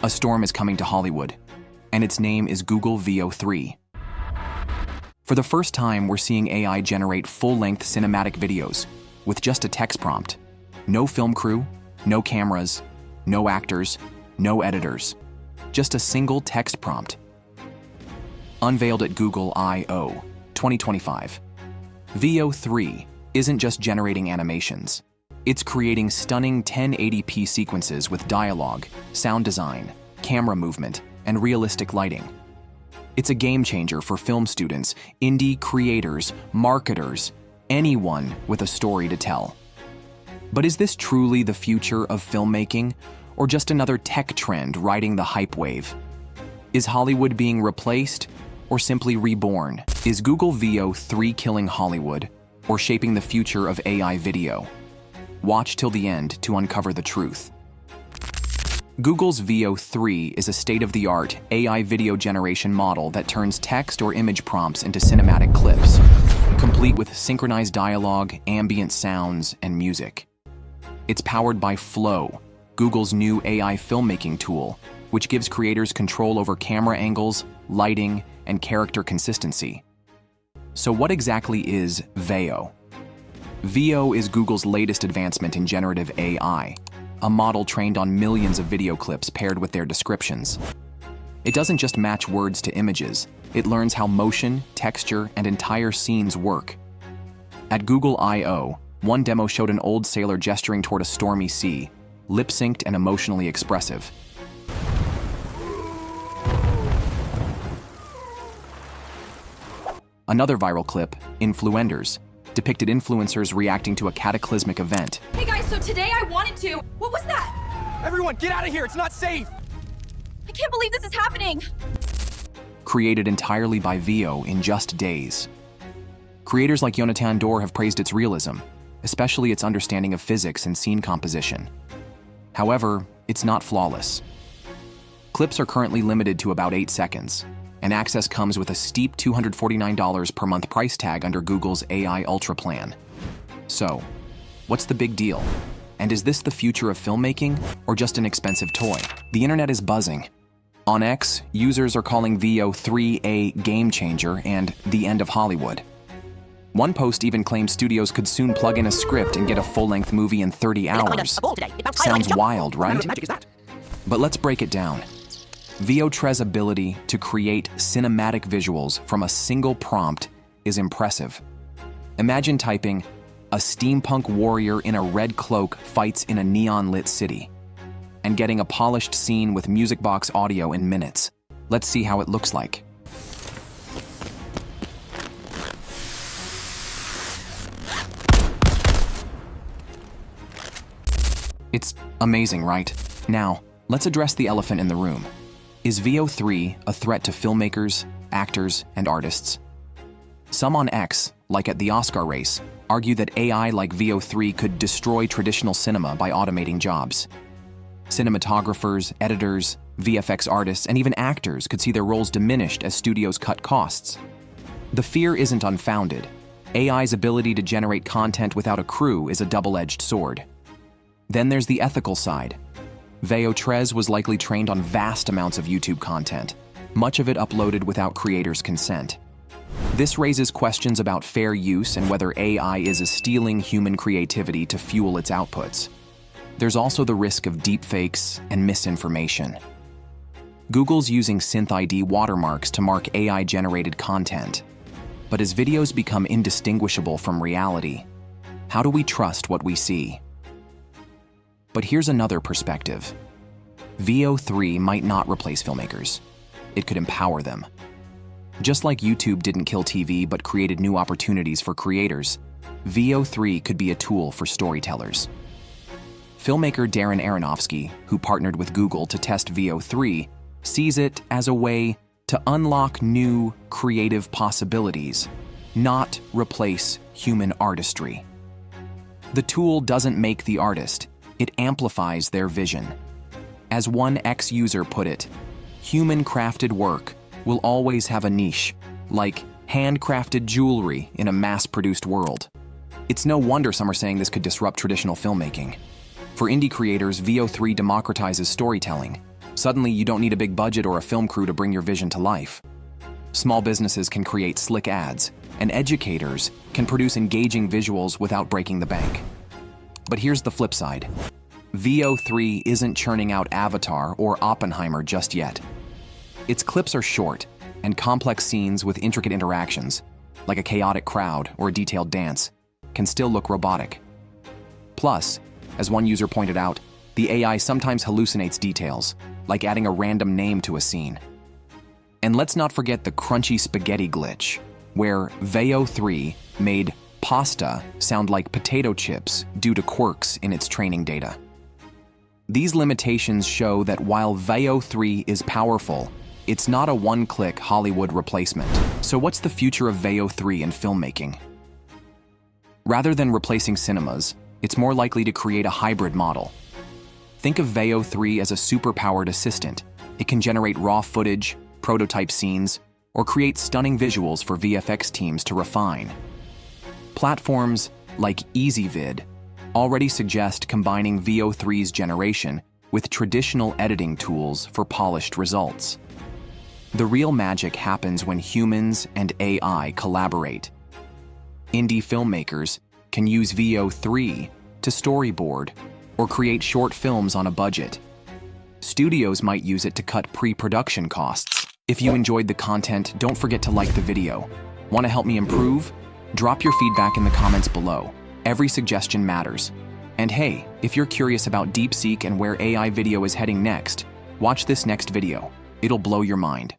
A storm is coming to Hollywood, and its name is Google Veo 3. For the first time, we're seeing AI generate full-length cinematic videos with just a text prompt. No film crew, no cameras, no actors, no editors. Just a single text prompt. Unveiled at Google I/O 2025. Veo 3 isn't just generating animations. It's creating stunning 1080p sequences with dialogue, sound design, camera movement, and realistic lighting. It's a game changer for film students, indie creators, marketers, anyone with a story to tell. But is this truly the future of filmmaking, or just another tech trend riding the hype wave? Is Hollywood being replaced, or simply reborn? Is Google Veo 3 killing Hollywood, or shaping the future of AI video? Watch till the end to uncover the truth. Google's Veo 3 is a state-of-the-art AI video generation model that turns text or image prompts into cinematic clips, complete with synchronized dialogue, ambient sounds, and music. It's powered by Flow, Google's new AI filmmaking tool, which gives creators control over camera angles, lighting, and character consistency. So what exactly is Veo? Veo is Google's latest advancement in generative AI, a model trained on millions of video clips paired with their descriptions. It doesn't just match words to images, it learns how motion, texture, and entire scenes work. At Google I/O, one demo showed an old sailor gesturing toward a stormy sea, lip-synced and emotionally expressive. Another viral clip, Influenders, depicted influencers reacting to a cataclysmic event. Hey guys, so today I wanted to... What was that? Everyone, get out of here! It's not safe! I can't believe this is happening! Created entirely by Veo in just days. Creators like Jonathan Dorr have praised its realism, especially its understanding of physics and scene composition. However, it's not flawless. Clips are currently limited to about 8 seconds, and access comes with a steep $249 per month price tag under Google's AI Ultra plan. So, what's the big deal? And is this the future of filmmaking, or just an expensive toy? The internet is buzzing. On X, users are calling Veo 3 a game changer and the end of Hollywood. One post even claims studios could soon plug in a script and get a full-length movie in 30 hours. Sounds wild, right? But let's break it down. Veo 3's ability to create cinematic visuals from a single prompt is impressive. Imagine typing, "A steampunk warrior in a red cloak fights in a neon-lit city," and getting a polished scene with music box audio in minutes. Let's see how it looks like. It's amazing, right? Now, let's address the elephant in the room. Is Veo 3 a threat to filmmakers, actors, and artists? Some on X, like at the Oscar race, argue that AI like Veo 3 could destroy traditional cinema by automating jobs. Cinematographers, editors, VFX artists, and even actors could see their roles diminished as studios cut costs. The fear isn't unfounded. AI's ability to generate content without a crew is a double-edged sword. Then there's the ethical side. Veo 3 was likely trained on vast amounts of YouTube content, much of it uploaded without creators' consent. This raises questions about fair use and whether AI is stealing human creativity to fuel its outputs. There's also the risk of deepfakes and misinformation. Google's using SynthID watermarks to mark AI-generated content. But as videos become indistinguishable from reality, how do we trust what we see? But here's another perspective. Veo 3 might not replace filmmakers. It could empower them. Just like YouTube didn't kill TV but created new opportunities for creators, Veo 3 could be a tool for storytellers. Filmmaker Darren Aronofsky, who partnered with Google to test Veo 3, sees it as a way to unlock new creative possibilities, not replace human artistry. The tool doesn't make the artist, it amplifies their vision. As one ex-user put it, human-crafted work will always have a niche, like handcrafted jewelry in a mass-produced world. It's no wonder some are saying this could disrupt traditional filmmaking. For indie creators, Veo 3 democratizes storytelling. Suddenly, you don't need a big budget or a film crew to bring your vision to life. Small businesses can create slick ads, and educators can produce engaging visuals without breaking the bank. But here's the flip side. Veo 3 isn't churning out Avatar or Oppenheimer just yet. Its clips are short, and complex scenes with intricate interactions, like a chaotic crowd or a detailed dance, can still look robotic. Plus, as one user pointed out, the AI sometimes hallucinates details, like adding a random name to a scene. And let's not forget the crunchy spaghetti glitch, where Veo 3 made pasta sound like potato chips due to quirks in its training data. These limitations show that while Veo 3 is powerful, it's not a one-click Hollywood replacement. So what's the future of Veo 3 in filmmaking? Rather than replacing cinemas, it's more likely to create a hybrid model. Think of Veo 3 as a super-powered assistant. It can generate raw footage, prototype scenes, or create stunning visuals for VFX teams to refine. Platforms like EasyVid already suggest combining Veo 3's generation with traditional editing tools for polished results. The real magic happens when humans and AI collaborate. Indie filmmakers can use Veo 3 to storyboard or create short films on a budget. Studios might use it to cut pre-production costs. If you enjoyed the content, don't forget to like the video. Want to help me improve? Drop your feedback in the comments below. Every suggestion matters. And hey, if you're curious about DeepSeek and where AI video is heading next, watch this next video. It'll blow your mind.